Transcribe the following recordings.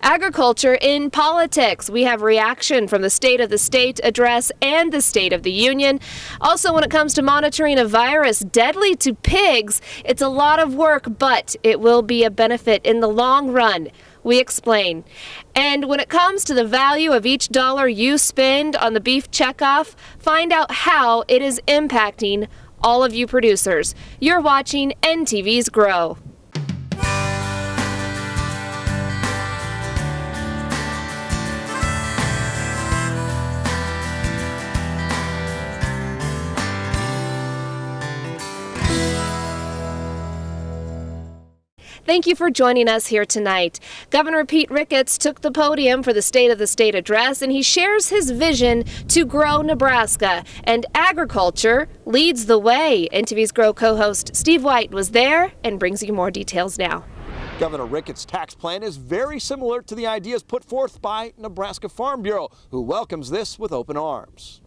Agriculture in politics. We have reaction from the State of the State address and the State of the Union. Also, when it comes to monitoring a virus deadly to pigs, it's a lot of work, but it will be a benefit in the long run. We explain. And when it comes to the value of each dollar you spend on the beef checkoff, find out how it is impacting all of you producers. You're watching NTV's Grow. Thank you for joining us here tonight. Governor Pete Ricketts took the podium for the State of the State address, and he shares his vision to grow Nebraska. And agriculture leads the way. NTV's Grow co-host Steve White was there and brings you more details now. Governor Ricketts' tax plan is very similar to the ideas put forth by Nebraska Farm Bureau, who welcomes this with open arms.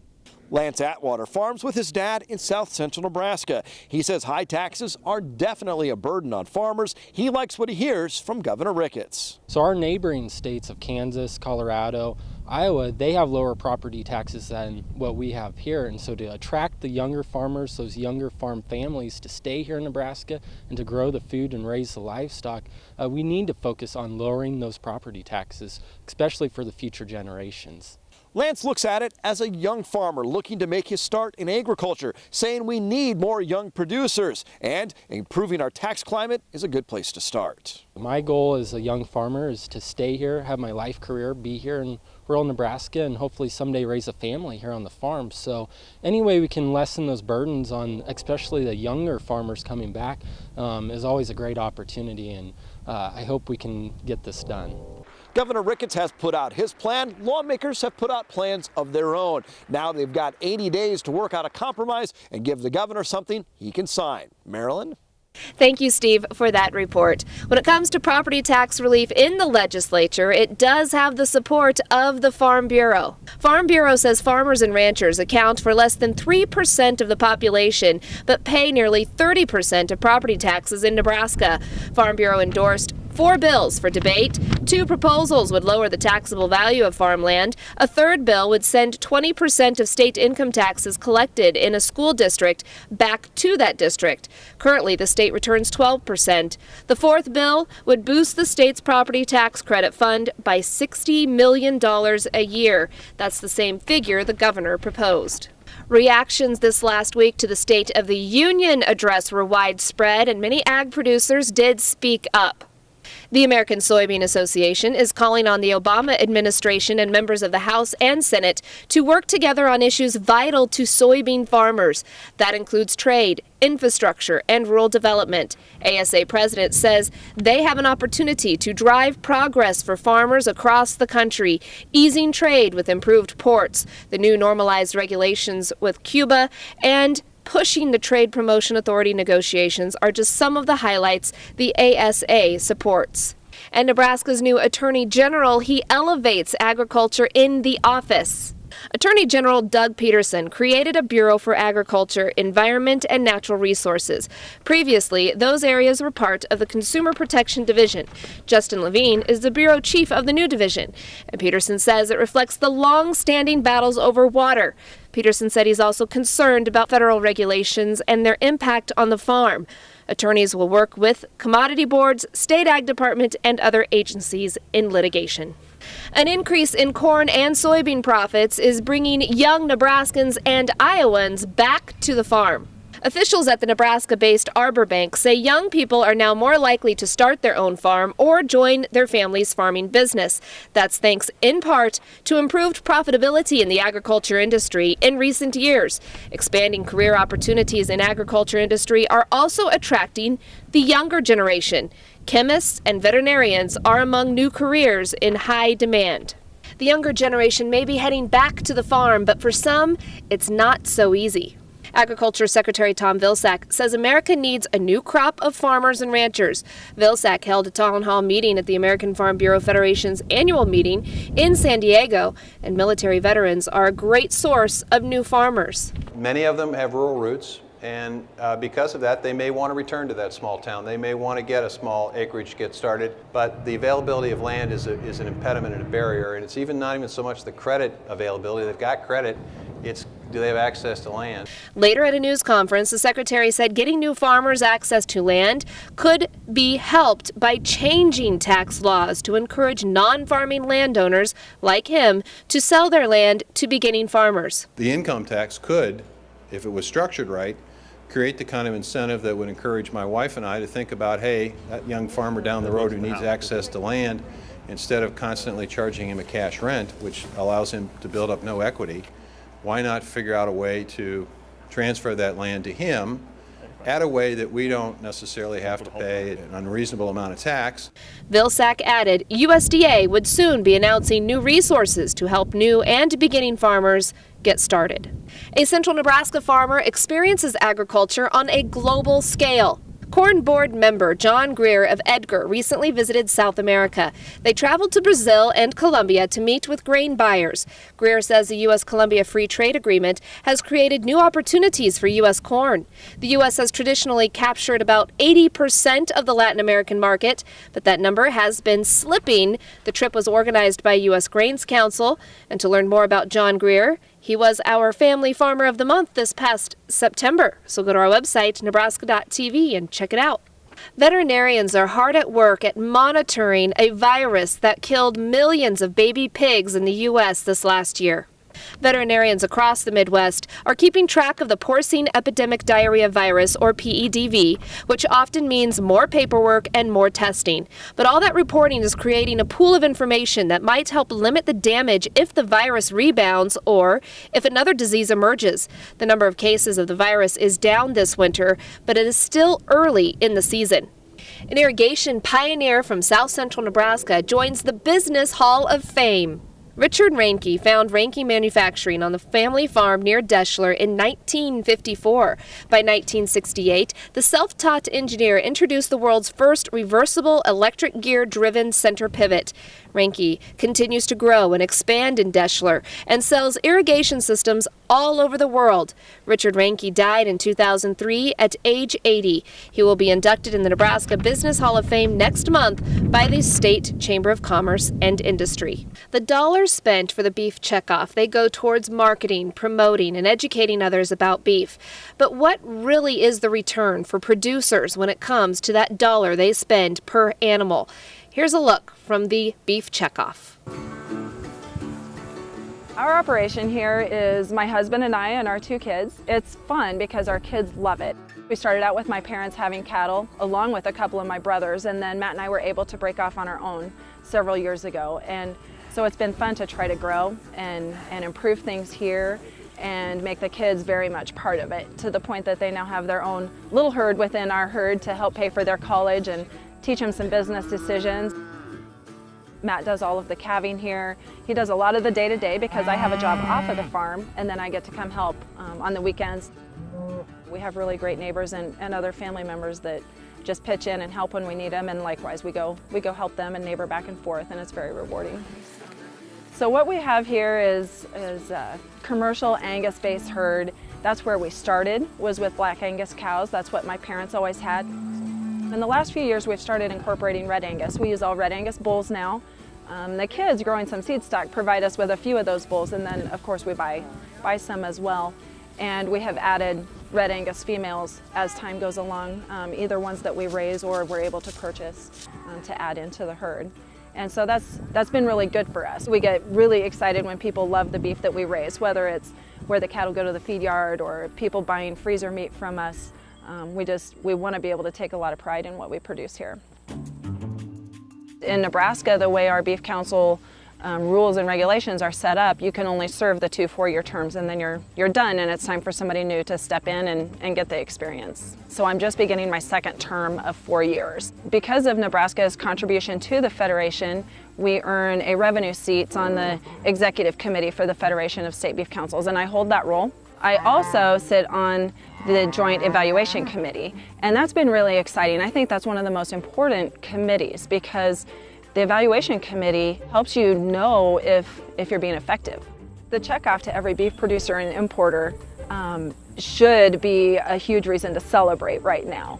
Lance Atwater farms with his dad in south central Nebraska. He says high taxes are definitely a burden on farmers. He likes what he hears from Governor Ricketts. So our neighboring states of Kansas, Colorado, Iowa, they have lower property taxes than what we have here. And so to attract the younger farmers, those younger farm families to stay here in Nebraska and to grow the food and raise the livestock, we need to focus on lowering those property taxes, especially for the future generations. Lance looks at it as a young farmer looking to make his start in agriculture, saying we need more young producers, and improving our tax climate is a good place to start. My goal as a young farmer is to stay here, have my life career, be here in rural Nebraska, and hopefully someday raise a family here on the farm. So any way we can lessen those burdens on especially the younger farmers coming back is always a great opportunity, and I hope we can get this done. Governor Ricketts has put out his plan. Lawmakers have put out plans of their own. Now they've got 80 days to work out a compromise and give the governor something he can sign. Marilyn? Thank you, Steve, for that report. When it comes to property tax relief in the legislature, it does have the support of the Farm Bureau. Farm Bureau says farmers and ranchers account for less than 3% of the population, but pay nearly 30% of property taxes in Nebraska. Farm Bureau endorsed 4 bills for debate. 2 proposals would lower the taxable value of farmland. A third bill would send 20% of state income taxes collected in a school district back to that district. Currently, the state returns 12%. The fourth bill would boost the state's property tax credit fund by $60 million a year. That's the same figure the governor proposed. Reactions this last week to the State of the Union address were widespread, and many ag producers did speak up. The American Soybean Association is calling on the Obama administration and members of the House and Senate to work together on issues vital to soybean farmers. That includes trade, infrastructure, and rural development. ASA president says they have an opportunity to drive progress for farmers across the country, easing trade with improved ports, the new normalized regulations with Cuba, and pushing the Trade Promotion Authority negotiations are just some of the highlights the ASA supports. And Nebraska's new Attorney General, he elevates agriculture in the office. Attorney General Doug Peterson created a Bureau for Agriculture, Environment, and Natural Resources. Previously, those areas were part of the Consumer Protection Division. Justin Levine is the Bureau Chief of the new division, and Peterson says it reflects the long-standing battles over water. Peterson said he's also concerned about federal regulations and their impact on the farm. Attorneys will work with commodity boards, state ag department, and other agencies in litigation. An increase in corn and soybean profits is bringing young Nebraskans and Iowans back to the farm. Officials at the Nebraska-based Arbor Bank say young people are now more likely to start their own farm or join their family's farming business. That's thanks in part to improved profitability in the agriculture industry in recent years. Expanding career opportunities in agriculture industry are also attracting the younger generation. Chemists and veterinarians are among new careers in high demand. The younger generation may be heading back to the farm, but for some, it's not so easy. Agriculture Secretary Tom Vilsack says America needs a new crop of farmers and ranchers. Vilsack held a town hall meeting at the American Farm Bureau Federation's annual meeting in San Diego, and military veterans are a great source of new farmers. Many of them have rural roots. And because of that, they may want to return to that small town. They may want to get a small acreage to get started, but the availability of land is an impediment and a barrier, and it's not even so much the credit availability. They've got credit, it's do they have access to land? Later at a news conference, the secretary said getting new farmers access to land could be helped by changing tax laws to encourage non-farming landowners like him to sell their land to beginning farmers. The income tax could, if it was structured right, create the kind of incentive that would encourage my wife and I to think about, hey, that young farmer down the road who needs access to land, instead of constantly charging him a cash rent, which allows him to build up no equity, why not figure out a way to transfer that land to him at a way that we don't necessarily have to pay an unreasonable amount of tax. Vilsack added USDA would soon be announcing new resources to help new and beginning farmers get started. A central Nebraska farmer experiences agriculture on a global scale. Corn Board member John Greer of Edgar recently visited South America. They traveled to Brazil and Colombia to meet with grain buyers. Greer says the U.S.-Colombia Free Trade Agreement has created new opportunities for U.S. corn. The U.S. has traditionally captured about 80% of the Latin American market, but that number has been slipping. The trip was organized by U.S. Grains Council. And to learn more about John Greer, he was our Family Farmer of the Month this past September. So go to our website, nebraska.tv, and check it out. Veterinarians are hard at work at monitoring a virus that killed millions of baby pigs in the U.S. this last year. Veterinarians across the Midwest are keeping track of the porcine epidemic diarrhea virus, or PEDV, which often means more paperwork and more testing. But all that reporting is creating a pool of information that might help limit the damage if the virus rebounds or if another disease emerges. The number of cases of the virus is down this winter, but it is still early in the season. An irrigation pioneer from south central Nebraska joins the Business Hall of Fame. Richard Reinke found Reinke Manufacturing on the family farm near Deschler in 1954. By 1968, the self-taught engineer introduced the world's first reversible electric gear-driven center pivot. Reinke continues to grow and expand in Deschler and sells irrigation systems all over the world. Richard Reinke died in 2003 at age 80. He will be inducted in the Nebraska Business Hall of Fame next month by the State Chamber of Commerce and Industry. The dollars spent for the beef checkoff, they go towards marketing, promoting, and educating others about beef. But what really is the return for producers when it comes to that dollar they spend per animal? Here's a look from the beef checkoff. Our operation here is my husband and I and our 2 kids. It's fun because our kids love it. We started out with my parents having cattle along with a couple of my brothers, and then Matt and I were able to break off on our own several years ago. And so it's been fun to try to grow and improve things here and make the kids very much part of it, to the point that they now have their own little herd within our herd to help pay for their college and teach them some business decisions. Matt does all of the calving here. He does a lot of the day-to-day because I have a job off of the farm, and then I get to come help on the weekends. We have really great neighbors and other family members that just pitch in and help when we need them, and likewise we go help them and neighbor back and forth, and it's very rewarding. So what we have here is a commercial Angus-based herd. That's where we started, was with black Angus cows. That's what my parents always had. In the last few years, we've started incorporating red Angus. We use all red Angus bulls now. The kids growing some seed stock provide us with a few of those bulls, and then of course we buy some as well. And we have added red Angus females as time goes along, either ones that we raise or we're able to purchase to add into the herd. And so that's been really good for us. We get really excited when people love the beef that we raise, whether it's where the cattle go to the feed yard or people buying freezer meat from us. We want to be able to take a lot of pride in what we produce here. In Nebraska, the way our Beef Council rules and regulations are set up, you can only serve the 2 4-year terms, and then you're done, and it's time for somebody new to step in and get the experience. So I'm just beginning my 2nd term of 4 years. Because of Nebraska's contribution to the Federation, we earn a revenue seat on the executive committee for the Federation of State Beef Councils, and I hold that role. I also sit on the Joint Evaluation Committee, and that's been really exciting. I think that's one of the most important committees because the Evaluation Committee helps you know if you're being effective. The checkoff to every beef producer and importer should be a huge reason to celebrate right now.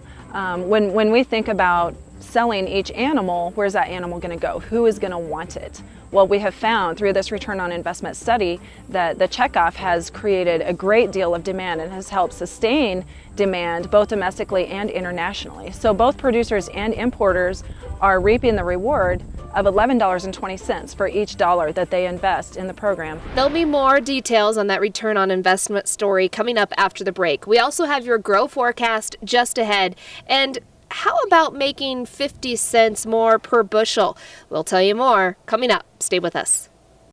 When we think about selling each animal, where's that animal going to go? Who is going to want it? Well, we have found through this return on investment study that the checkoff has created a great deal of demand and has helped sustain demand both domestically and internationally. So both producers and importers are reaping the reward of $11.20 for each dollar that they invest in the program. There'll be more details on that return on investment story coming up after the break. We also have your grow forecast just ahead. And how about making 50 cents more per bushel? We'll tell you more coming up. Stay with us.